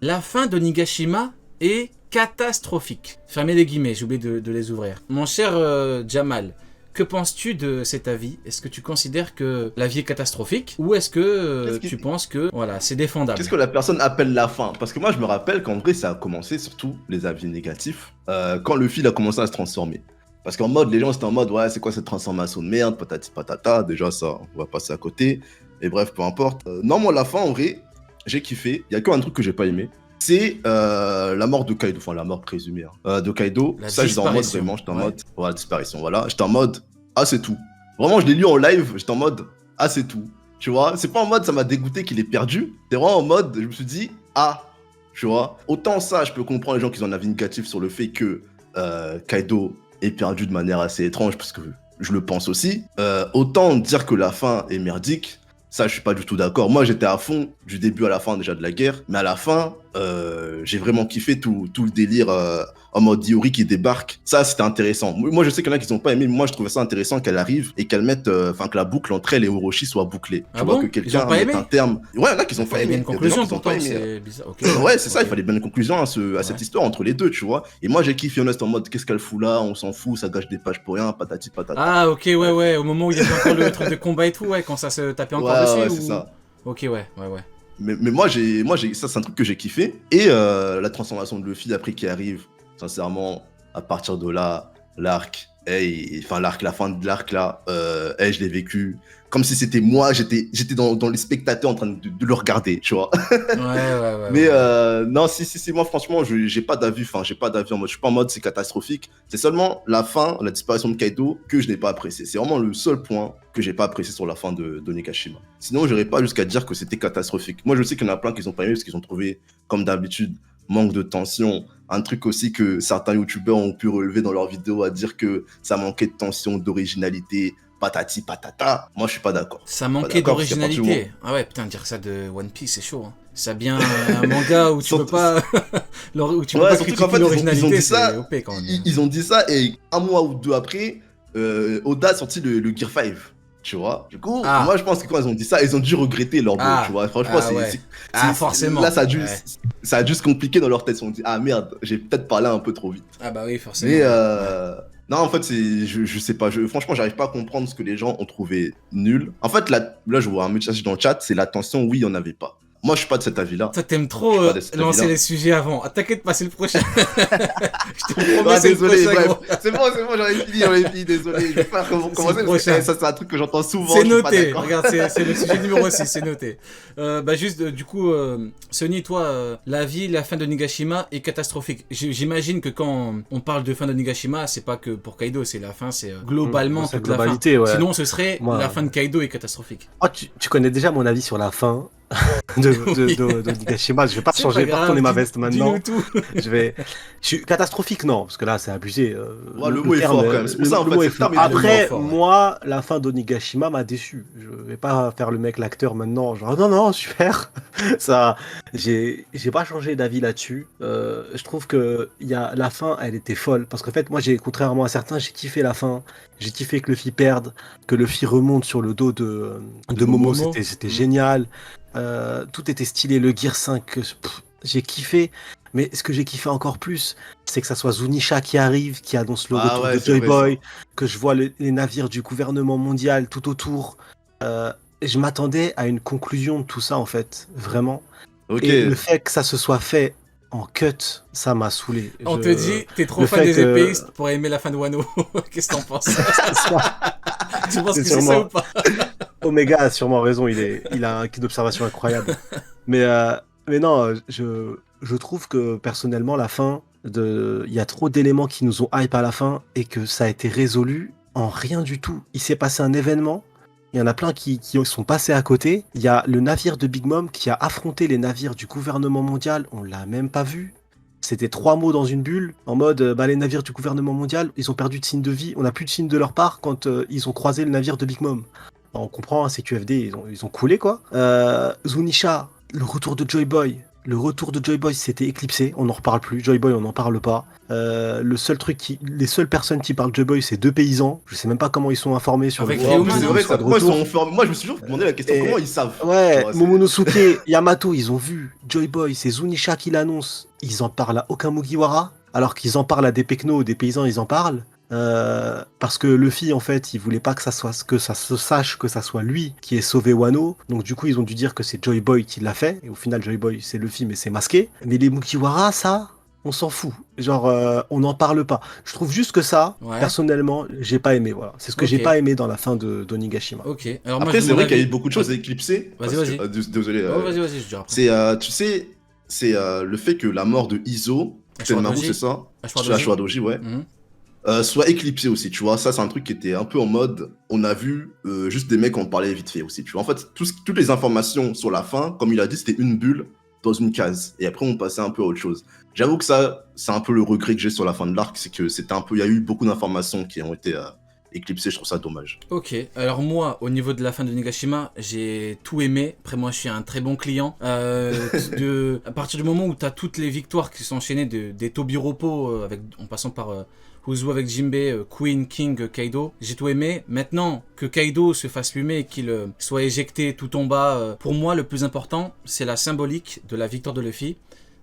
La fin de Nigashima est catastrophique. Fermez les guillemets, j'ai oublié de les ouvrir. Mon cher Jamal, que penses-tu de cet avis? Est-ce que tu considères que la vie est catastrophique ou est-ce que tu penses que voilà, c'est défendable? Qu'est-ce que la personne appelle la fin? Parce que moi, je me rappelle qu'en vrai, ça a commencé, surtout les avis négatifs, quand le fil a commencé à se transformer. Parce qu'en mode, les gens étaient en mode, ouais, c'est quoi cette transformation de merde, patati patata, déjà ça, on va passer à côté. Et bref, peu importe. Non, moi, la fin, en vrai, j'ai kiffé. Il y a qu'un truc que j'ai pas aimé. C'est la mort de Kaido, enfin la mort présumée de Kaido. La Ça, j'étais en mode disparition. vraiment, j'étais en mode, voilà, disparition, voilà. J'étais en mode, ah, c'est tout. Vraiment, je l'ai lu en live, j'étais en mode, ah, c'est tout. Tu vois, c'est pas en mode ça m'a dégoûté qu'il ait perdu. C'est vraiment en mode, je me suis dit, ah, tu vois. Autant ça, je peux comprendre les gens qui ont un avis négatif sur le fait que Kaido ait perdu de manière assez étrange, parce que je le pense aussi. Autant dire que la fin est merdique, ça, je suis pas du tout d'accord. Moi, j'étais à fond du début à la fin déjà de la guerre, mais à la fin, j'ai vraiment kiffé tout le délire en mode Iori qui débarque. Ça, c'était intéressant. Moi, je sais qu'il y en a qui n'ont pas aimé, mais moi, je trouvais ça intéressant qu'elle arrive et qu'elle mette, enfin, que la boucle entre elle et Orochi soit bouclée. Ah tu vois, bon? que quelqu'un mette un terme. Ouais, il y en a qui sont pas Il y a bien aimés. une conclusion pourtant, c'est bizarre. Okay. Ouais, c'est ça, il fallait bien une conclusion à cette histoire entre les deux, tu vois. Et moi, j'ai kiffé Honest en mode, qu'est-ce qu'elle fout là? On s'en fout, ça gâche des pages pour rien, patati patata. Ah, ok, ouais, au moment où il y avait encore le truc de combat et tout, ouais, quand ça se tapait encore dessus. Ouais, ou... c'est ça. Ok, ouais. Mais moi, ça, c'est un truc que j'ai kiffé. Et la transformation de Luffy après qui arrive, sincèrement, à partir de là, l'arc, la fin de l'arc là, je l'ai vécu comme si c'était moi, j'étais dans les spectateurs en train de le regarder, tu vois. Ouais. Mais non, si, moi franchement, j'ai pas d'avis en mode, je suis pas en mode c'est catastrophique. C'est seulement la fin, la disparition de Kaido que je n'ai pas apprécié. C'est vraiment le seul point que j'ai pas apprécié sur la fin de Onigashima. Sinon, j'aurais pas jusqu'à dire que c'était catastrophique. Moi, je sais qu'il y en a plein qui ont pas aimé parce qu'ils ont trouvé, comme d'habitude, manque de tension. Un truc aussi que certains youtubeurs ont pu relever dans leurs vidéos à dire que ça manquait de tension, d'originalité, patati patata. Moi, je suis pas d'accord. Ça manquait d'originalité. Ah ouais, putain, dire ça de One Piece, c'est chaud. Hein. Ça bien un manga où tu peux pas, où tu peux pas critiquer l'originalité, c'est OP quand même. Ils ont dit ça et un mois ou deux après, Oda a sorti le Gear 5. Tu vois, du coup, moi je pense que quand ils ont dit ça, ils ont dû regretter leur dos, tu vois. Franchement, forcément. Là, ça a dû se compliquer dans leur tête. Ils se sont dit, ah merde, j'ai peut-être parlé un peu trop vite. Ah bah oui, forcément. Mais non, en fait, je sais pas. Franchement, j'arrive pas à comprendre ce que les gens ont trouvé nul. En fait, là, je vois un message dans le chat, c'est l'attention, oui, il y en avait pas. Moi, je suis pas de cet avis-là. Toi, t'aimes trop lancer les sujets avant. T'inquiète pas, c'est le prochain. Je te promets, c'est désolé, le prochain. C'est bon, j'aurais fini, désolé. Je vais pas commencer, ça, c'est un truc que j'entends souvent. C'est noté, regarde, c'est le sujet numéro 6, c'est noté. Juste, du coup, Sony, toi, la fin de Nigashima est catastrophique. J'imagine que quand on parle de fin de Nigashima, c'est pas que pour Kaido, c'est la fin, c'est globalement toute la fin. Ouais. Sinon, ce serait la fin de Kaido est catastrophique. Oh, tu connais déjà mon avis sur la fin de Nigashima. Je vais pas changer, pas retourner ma veste maintenant. Je suis catastrophique, non, parce que là c'est abusé. Le mot est fort quand même. C'est pour ça en fait. Après, moi, la fin d'Onigashima m'a déçu. Je vais pas faire le mec l'acteur maintenant. Genre non, super. Ça, j'ai pas changé d'avis là-dessus. Je trouve que la fin, elle était folle parce qu'en fait, moi, contrairement à certains, j'ai kiffé la fin. J'ai kiffé que Luffy perde, que Luffy remonte sur le dos de Momo. C'était génial. Tout était stylé, le Gear 5, j'ai kiffé, mais ce que j'ai kiffé encore plus, c'est que ça soit Zunisha qui arrive, qui annonce le retour de Joy Boy, que je vois les navires du gouvernement mondial tout autour. Je m'attendais à une conclusion de tout ça en fait, vraiment. Et le fait que ça se soit fait en cut, ça m'a saoulé. On te dit, t'es trop fan des épéistes pour aimer la fin de Wano. Qu'est-ce que t'en penses? Tu penses que c'est ça ou pas? Omega a sûrement raison, il a un kit d'observation incroyable. Mais non, je trouve que personnellement, la fin, il y a trop d'éléments qui nous ont hype à la fin et que ça a été résolu en rien du tout. Il s'est passé un événement, il y en a plein qui sont passés à côté. Il y a le navire de Big Mom qui a affronté les navires du gouvernement mondial, on l'a même pas vu. C'était 3 mots dans une bulle, en mode les navires du gouvernement mondial, ils ont perdu de signe de vie, on n'a plus de signe de leur part quand ils ont croisé le navire de Big Mom. On comprend, c'est QFD, ils ont coulé quoi. Zunisha, le retour de Joy Boy, Le retour de Joy Boy s'était éclipsé, on n'en reparle plus. Joy Boy, on n'en parle pas. Les seules personnes qui parlent Joy Boy, c'est 2 paysans. Je sais même pas comment ils sont informés sur Avec le Léo En plus, Man, c'est hein. vrai, soit ça, de moi, ils retour. sont informés. Moi, je me suis toujours demandé la question, Et- comment ils savent? Ouais, Tu vois, c'est- Momonosuke, Yamato, ils ont vu Joy Boy, c'est Zunisha qui l'annonce. Ils en parlent à aucun Mugiwara, alors qu'ils en parlent à des pecnos, des paysans, ils en parlent. Parce que Luffy, en fait, il voulait pas que ça se sache que ça soit lui qui ait sauvé Wano. Donc du coup, ils ont dû dire que c'est Joy Boy qui l'a fait. Et au final, Joy Boy, c'est Luffy, mais c'est masqué. Mais les Mugiwara, ça, on s'en fout. Genre, on n'en parle pas. Je trouve juste que ça, Ouais. personnellement, j'ai pas aimé. Voilà, c'est ce que j'ai Ok. pas aimé dans la fin d'Onigashima. Ok. Alors moi, Après, je c'est donne vrai mon qu'il y a eu avis. beaucoup de choses à éclipser. Vas-y, parce que- vas-y. Désolé. Oh, vas-y, je dirai après. C'est, tu sais, c'est le fait que la mort de Izo, Ashura Tenmaru, Doji. c'est ça? Ashura C'est Doji. Ashura Doji, ouais. Mhm. Soit éclipsé aussi, tu vois. Ça, c'est un truc qui était un peu en mode. On a vu juste des mecs en parlaient vite fait aussi, tu vois. En fait, toutes les informations sur la fin, comme il a dit, c'était une bulle dans une case. Et après, on passait un peu à autre chose. J'avoue que ça, c'est un peu le regret que j'ai sur la fin de l'arc, c'est que c'était un peu. Il y a eu beaucoup d'informations qui ont été éclipsées, je trouve ça dommage. Ok, alors moi, au niveau de la fin de Nigashima, j'ai tout aimé. Après, moi, je suis un très bon client. À partir du moment où tu as toutes les victoires qui sont enchaînées des Tobiropo, en passant par Uzu avec Jinbe, Queen, King, Kaido, j'ai tout aimé. Maintenant, que Kaido se fasse fumer et qu'il soit éjecté tout en bas, pour moi, le plus important, c'est la symbolique de la victoire de Luffy.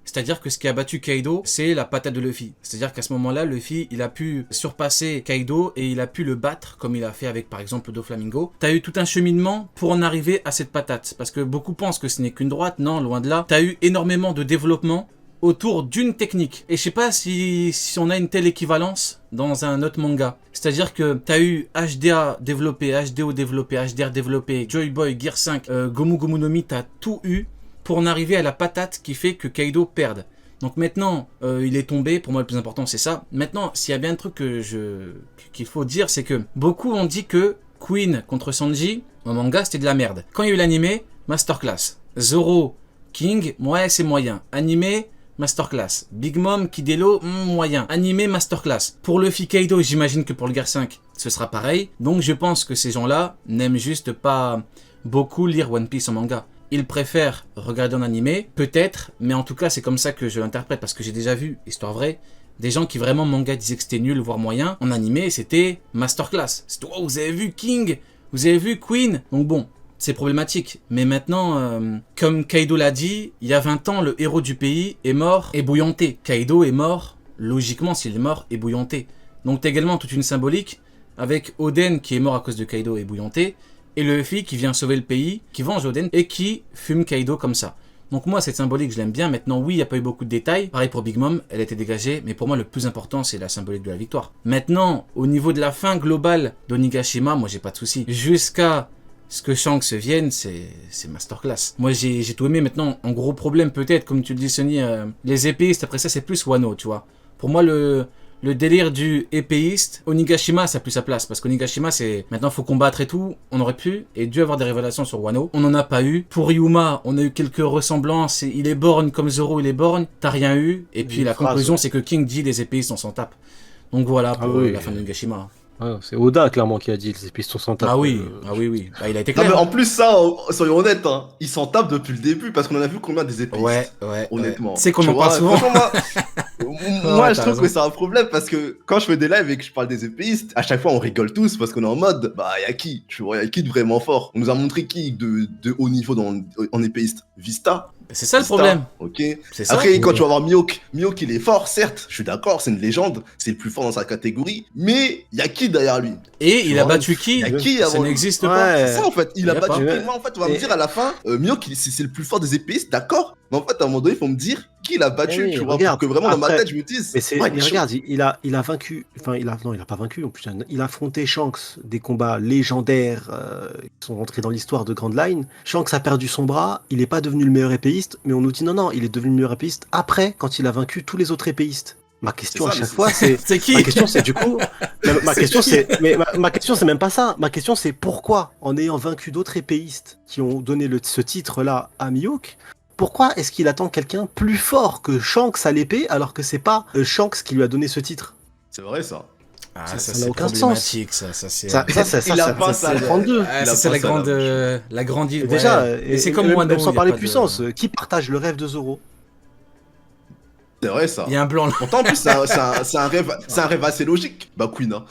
C'est-à-dire que ce qui a battu Kaido, c'est la patate de Luffy. C'est-à-dire qu'à ce moment-là, Luffy, il a pu surpasser Kaido et il a pu le battre, comme il a fait avec, par exemple, Doflamingo. T'as eu tout un cheminement pour en arriver à cette patate. Parce que beaucoup pensent que ce n'est qu'une droite. Non, loin de là. T'as eu énormément de développement autour d'une technique. Et je sais pas si on a une telle équivalence dans un autre manga. C'est-à-dire que t'as eu HDA développé, HDO développé, HDR développé, Joy Boy, Gear 5, Gomu Gomu no Mi, t'as tout eu pour en arriver à la patate qui fait que Kaido perde. Donc maintenant, il est tombé. Pour moi, le plus important, c'est ça. Maintenant, s'il y a bien un truc qu'il faut dire, c'est que beaucoup ont dit que Queen contre Sanji, en manga, c'était de la merde. Quand il y a eu l'animé, masterclass. Zoro, King, ouais, c'est moyen. Animé, masterclass. Big Mom, Kidelo, moyen. Animé, masterclass. Pour Luffy Kaido, j'imagine que pour le Gear 5, ce sera pareil. Donc je pense que ces gens-là n'aiment juste pas beaucoup lire One Piece en manga. Ils préfèrent regarder en animé, peut-être, mais en tout cas c'est comme ça que je l'interprète, parce que j'ai déjà vu, histoire vraie, des gens qui vraiment manga disaient que c'était nul, voire moyen, en animé c'était masterclass. C'est oh, vous avez vu King, vous avez vu Queen, donc bon, c'est problématique. Mais maintenant, comme Kaido l'a dit, il y a 20 ans, le héros du pays est mort ébouillanté. Kaido est mort, logiquement s'il est mort, ébouillanté. Donc t'as également toute une symbolique, avec Oden qui est mort à cause de Kaido ébouillanté, et le Luffy qui vient sauver le pays, qui venge Oden et qui fume Kaido comme ça. Donc moi, cette symbolique, je l'aime bien. Maintenant, oui, il n'y a pas eu beaucoup de détails. Pareil pour Big Mom, elle a été dégagée. Mais pour moi, le plus important, c'est la symbolique de la victoire. Maintenant, au niveau de la fin globale d'Onigashima, moi, j'ai pas de souci. Jusqu'à ce que Shanks vienne, c'est masterclass. Moi, j'ai tout aimé. Maintenant, en gros problème, peut-être, comme tu le dis, Sonny, les épéistes, après ça, c'est plus Wano, tu vois. Pour moi, le délire du épéiste, Onigashima, ça a plus sa place. Parce qu'Onigashima, c'est maintenant, faut combattre et tout. On aurait pu et dû avoir des révélations sur Wano. On n'en a pas eu. Pour Ryuma, on a eu quelques ressemblances. Il est borgne comme Zoro, il est borgne. T'as rien eu. Et puis la conclusion, c'est que King dit les épéistes, on s'en tape. Donc voilà pour la fin d'Onigashima. Ah, c'est Oda clairement qui a dit les épistons s'en tapent. Ah oui, oui. Bah, il a été Non, clair. mais en plus, ça, soyons honnêtes, hein, ils s'en tapent depuis le début parce qu'on en a vu combien des épéistes. Ouais. Honnêtement. C'est qu'on Tu en parle vois, souvent. franchement, moi, Ouais, je t'as trouve raison. que c'est un problème parce que quand je fais des lives et que je parle des épéistes, à chaque fois on rigole tous parce qu'on est en mode, bah, y'a qui? Tu vois, y'a qui de vraiment fort? On nous a montré qui de haut niveau en épéiste? Vista. C'est ça le Vista, problème. Ok. C'est ça. Après, quand tu vas voir Mihawk, Mihawk il est fort, certes, je suis d'accord, c'est une légende, c'est le plus fort dans sa catégorie, mais y'a qui derrière lui? Et il a vois, battu qui? y a qui Ça avant lui? n'existe Ouais. pas. C'est ça en fait, il a Y a battu. pas. Et moi en fait, on va Et- me dire à la fin, Mihawk c'est le plus fort des épéistes, d'accord? Mais en fait, à un moment donné, il faut me dire qui l'a battu, oui, tu vois, regarde, pour que vraiment dans ma après- tête je me dise. Mais, c'est, ouais, mais chaud. regarde, il a vaincu, enfin non, il a pas vaincu, en plus, il a affronté Shanks, des combats légendaires qui sont rentrés dans l'histoire de Grand Line. Shanks a perdu son bras, il n'est pas devenu le meilleur épéiste, mais on nous dit non, il est devenu le meilleur épéiste après, quand il a vaincu tous les autres épéistes. Ma question C'est à ça, chaque mais fois, c'est... C'est qui? Ma question c'est du coup... Ma question c'est même pas ça. Ma question c'est pourquoi, en ayant vaincu d'autres épéistes qui ont donné ce titre-là à Mihawk, pourquoi est-ce qu'il attend quelqu'un plus fort que Shanks à l'épée alors que c'est pas Shanks qui lui a donné ce titre? C'est vrai ça. Ah, Ça ça n'a c'est aucun sens. problématique, ça c'est... Ça, Il a pas ça, c'est 32. Ah, il a ça, c'est pas la ça, grande, là. la grande... Et ouais. déjà, Mais c'est comme même, Wano, même sans y a parler pas de- puissance, qui partage le rêve de Zoro? C'est vrai ça. Il y a un blanc là. Pourtant, en plus, c'est un rêve assez logique. Bah, Queen, hein.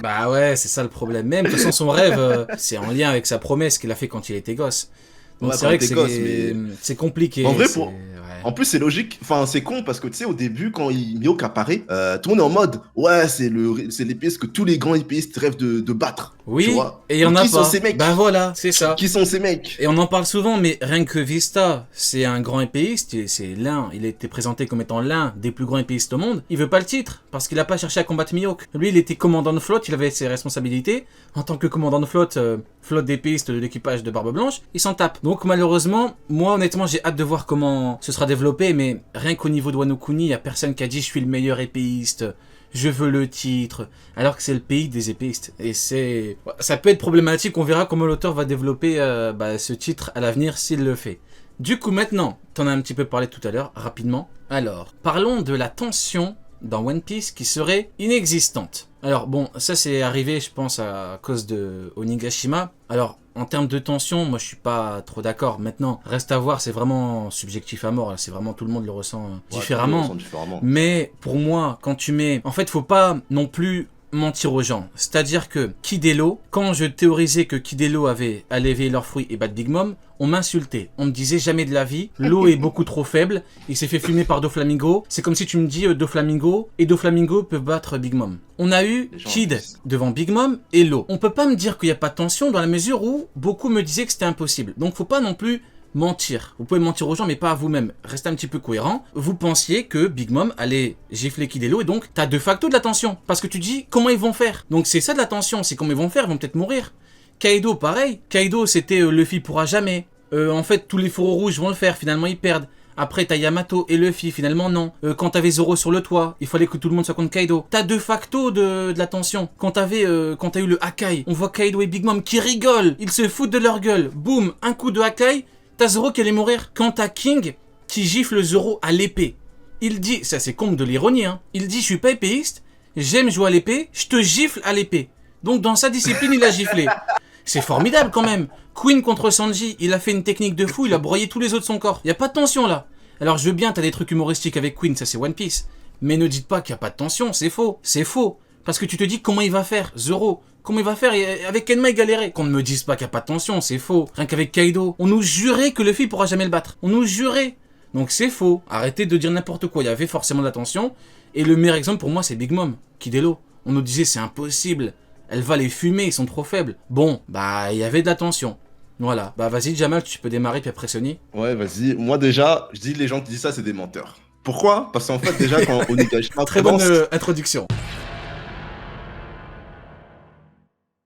Bah ouais, c'est ça le problème. Même, de toute façon, son rêve, c'est en lien avec sa promesse qu'il a fait quand il était gosse. Donc Ouais, c'est quand vrai il que était gosse, mais- c'est compliqué. En vrai, c'est- pour- ouais. En plus, c'est logique. Enfin, c'est con parce que tu sais, au début, quand Mihawk apparaît, tout le monde est en mode ouais, c'est l'épéiste que tous les grands épéistes rêvent de battre. Tu Oui, vois. et il y en Donc, a qui pas. sont ces mecs Bah voilà, c'est ça. Qui sont ces mecs Et on en parle souvent, mais rien que Vista, c'est un grand épéiste, il a été présenté comme étant l'un des plus grands épéistes au monde. Il veut pas le titre, parce qu'il a pas cherché à combattre Mihawk. Lui, il était commandant de flotte, il avait ses responsabilités. En tant que commandant de flotte, flotte d'épéistes de l'équipage de Barbe Blanche, il s'en tape. Donc malheureusement, moi honnêtement, j'ai hâte de voir comment ce sera développé, mais rien qu'au niveau de Wano Kuni, il y a personne qui a dit je suis le meilleur épéiste. Je veux le titre, alors que c'est le pays des épéistes. Et ça peut être problématique, on verra comment l'auteur va développer ce titre à l'avenir s'il le fait. Du coup maintenant, t'en as un petit peu parlé tout à l'heure, rapidement. Alors, parlons de la tension dans One Piece qui serait inexistante. Alors bon, ça c'est arrivé je pense à cause de Onigashima. Alors, en termes de tension, moi je suis pas trop d'accord. Maintenant, reste à voir, c'est vraiment subjectif à mort, c'est vraiment tout le monde le ressent différemment. Ouais, tout le monde le ressent différemment. Mais pour moi, quand tu mets... En fait, faut pas non plus mentir aux gens. C'est-à-dire que Kidelo, quand je théorisais que Kidelo allait élever leurs fruits et battre Big Mom, on m'insultait. On me disait jamais de la vie, l'eau est beaucoup trop faible, il s'est fait fumer par Doflamingo. C'est comme si tu me dis Doflamingo et Doflamingo peuvent battre Big Mom. On a eu Les gens Kid disent. devant Big Mom et l'eau. On peut pas me dire qu'il n'y a pas de tension dans la mesure où beaucoup me disaient que c'était impossible. Donc faut pas non plus mentir. Vous pouvez mentir aux gens, mais pas à vous-même. Restez un petit peu cohérent. Vous pensiez que Big Mom allait gifler Kidelo et donc t'as de facto de la tension. Parce que tu dis comment ils vont faire. Donc c'est ça de la tension, c'est comment ils vont faire, ils vont peut-être mourir. Kaido, pareil. Kaido, c'était Luffy pourra jamais. En fait, tous les fourreaux rouges vont le faire, finalement ils perdent. Après, t'as Yamato et Luffy, finalement non. Quand t'avais Zoro sur le toit, il fallait que tout le monde soit contre Kaido. T'as de facto de la tension. Quand t'as eu le Hakai, on voit Kaido et Big Mom qui rigolent. Ils se foutent de leur gueule. Boum, un coup de Hakai, t'as Zoro qui allait mourir. Quand t'as King qui gifle Zoro à l'épée. Il dit, ça c'est comble de l'ironie, hein. Il dit, je suis pas épéiste, j'aime jouer à l'épée, je te gifle à l'épée. Donc dans sa discipline, il a giflé. C'est formidable quand même. Queen contre Sanji, il a fait une technique de fou, il a broyé tous les autres de son corps. Y a pas de tension là. Alors je veux bien, t'as des trucs humoristiques avec Queen, ça c'est One Piece. Mais ne dites pas qu'il y a pas de tension, c'est faux. C'est faux. Parce que tu te dis comment il va faire, Zoro. Comment il va faire avec Enma il galérait. Qu'on ne me dise pas qu'il n'y a pas de tension, c'est faux. Rien qu'avec Kaido, on nous jurait que Luffy pourra jamais le battre. On nous jurait. Donc c'est faux. Arrêtez de dire n'importe quoi. Il y avait forcément de la tension. Et le meilleur exemple pour moi c'est Big Mom, Kidelo. On nous disait c'est impossible. Elle va les fumer, ils sont trop faibles. Bon, bah il y avait de la tension. Voilà. Bah vas-y Jamal, tu peux démarrer puis après Sony. Ouais, vas-y. Moi, déjà, je dis les gens qui disent ça, c'est des menteurs. Pourquoi? Parce qu'en fait, déjà, quand Onigashima Très bonne commence, introduction.